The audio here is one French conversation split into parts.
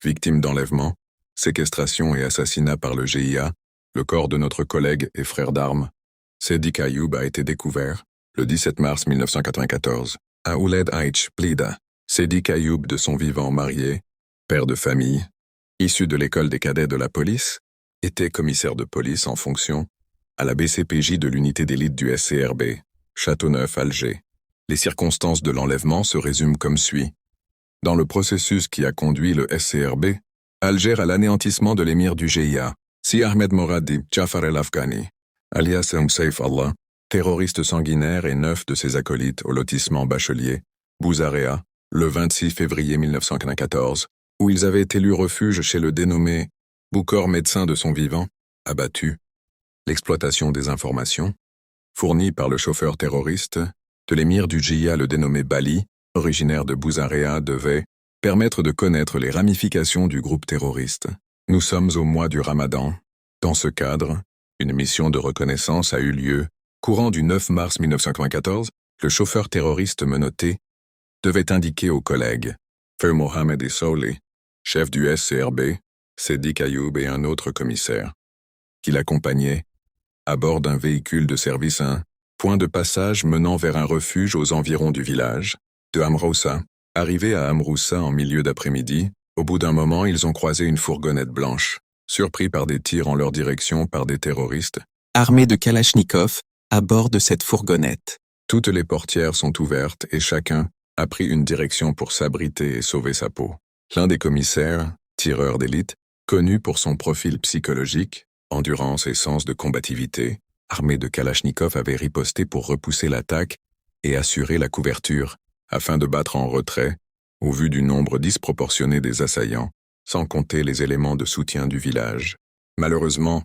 Victime d'enlèvement, séquestration et assassinat par le GIA, le corps de notre collègue et frère d'armes, Sedik Ayoub a été découvert, le 17 mars 1994, à Ouled Aïch, Blida. Sedik Ayoub, de son vivant marié, père de famille, issu de l'école des cadets de la police, était commissaire de police en fonction à la BCPJ de l'unité d'élite du SCRB, Châteauneuf, Alger. Les circonstances de l'enlèvement se résument comme suit. Dans le processus qui a conduit le SCRB, Alger à l'anéantissement de l'émir du GIA, Si Ahmed Moradi Jafar el-Afghani, alias Saif Allah, terroriste sanguinaire et 9 de ses acolytes au lotissement Bachelier, Bouzarea, le 26 février 1994, où ils avaient élu refuge chez le dénommé Boukor, médecin de son vivant, abattu. L'exploitation des informations, fournie par le chauffeur terroriste, de l'émir du GIA le dénommé Bali, originaire de Bouzarea, devait permettre de connaître les ramifications du groupe terroriste. Nous sommes au mois du Ramadan. Dans ce cadre, une mission de reconnaissance a eu lieu. Courant du 9 mars 1994, le chauffeur terroriste menotté devait indiquer aux collègues, Feu Mohamed Issouli, chef du SCRB, Sedik Ayoub et un autre commissaire, qui l'accompagnait, à bord d'un véhicule de service, un point de passage menant vers un refuge aux environs du village, de Amroussa. Arrivés à Amroussa en milieu d'après-midi, au bout d'un moment ils ont croisé une fourgonnette blanche, surpris par des tirs en leur direction par des terroristes, armés de Kalachnikov, à bord de cette fourgonnette. Toutes les portières sont ouvertes et chacun a pris une direction pour s'abriter et sauver sa peau. L'un des commissaires, tireur d'élite, connu pour son profil psychologique, endurance et sens de combativité, armé de Kalachnikov, avait riposté pour repousser l'attaque et assurer la couverture, afin de battre en retrait, au vu du nombre disproportionné des assaillants, sans compter les éléments de soutien du village. Malheureusement,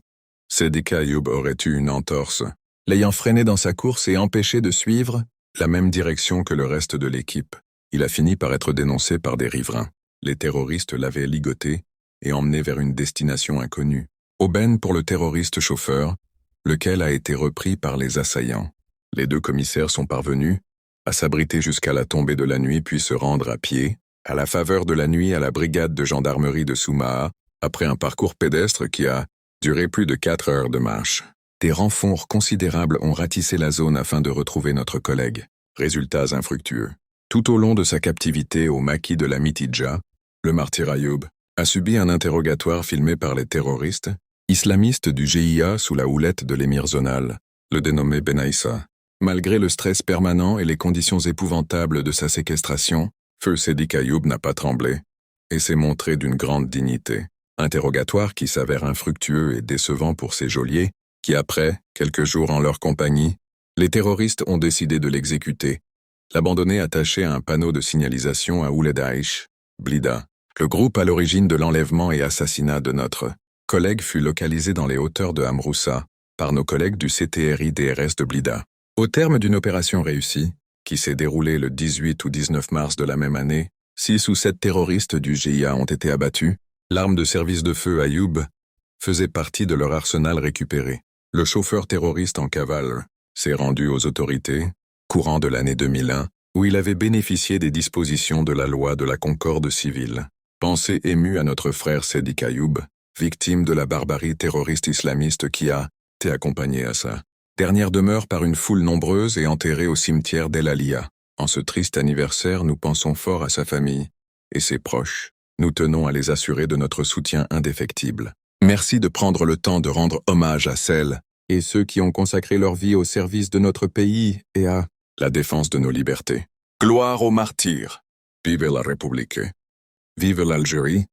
Sedik Ayoub aurait eu une entorse, l'ayant freiné dans sa course et empêché de suivre la même direction que le reste de l'équipe. Il a fini par être dénoncé par des riverains. Les terroristes l'avaient ligoté et emmené vers une destination inconnue. Aubaine pour le terroriste chauffeur, lequel a été repris par les assaillants. Les deux commissaires sont parvenus à s'abriter jusqu'à la tombée de la nuit puis se rendre à pied, à la faveur de la nuit, à la brigade de gendarmerie de Soumaha, après un parcours pédestre qui a duré plus de 4 heures de marche. Des renforts considérables ont ratissé la zone afin de retrouver notre collègue. Résultats infructueux. Tout au long de sa captivité au maquis de la Mitidja, le martyr Ayoub a subi un interrogatoire filmé par les terroristes, islamistes du GIA sous la houlette de l'émir zonal, le dénommé Benaïssa. Malgré le stress permanent et les conditions épouvantables de sa séquestration, Feu Sedik Ayoub n'a pas tremblé et s'est montré d'une grande dignité. Interrogatoire qui s'avère infructueux et décevant pour ses geôliers, qui après, quelques jours en leur compagnie, les terroristes ont décidé de l'exécuter, l'abandonner attaché à un panneau de signalisation à Ouled Aïch, Blida. Le groupe à l'origine de l'enlèvement et assassinat de notre collègue fut localisé dans les hauteurs de Amroussa par nos collègues du CTRI-DRS de Blida. Au terme d'une opération réussie, qui s'est déroulée le 18 ou 19 mars de la même année, 6 ou 7 terroristes du GIA ont été abattus. L'arme de service de feu Ayoub faisait partie de leur arsenal récupéré. Le chauffeur terroriste en cavale s'est rendu aux autorités, courant de l'année 2001, où il avait bénéficié des dispositions de la loi de la concorde civile. Pensée émue à notre frère Sedik Ayoub, victime de la barbarie terroriste islamiste qui a été accompagnée à sa dernière demeure par une foule nombreuse et enterrée au cimetière d'El Alia. En ce triste anniversaire, nous pensons fort à sa famille et ses proches. Nous tenons à les assurer de notre soutien indéfectible. Merci de prendre le temps de rendre hommage à celles et ceux qui ont consacré leur vie au service de notre pays et à la défense de nos libertés. Gloire aux martyrs. Vive la République. Vive l'Algérie.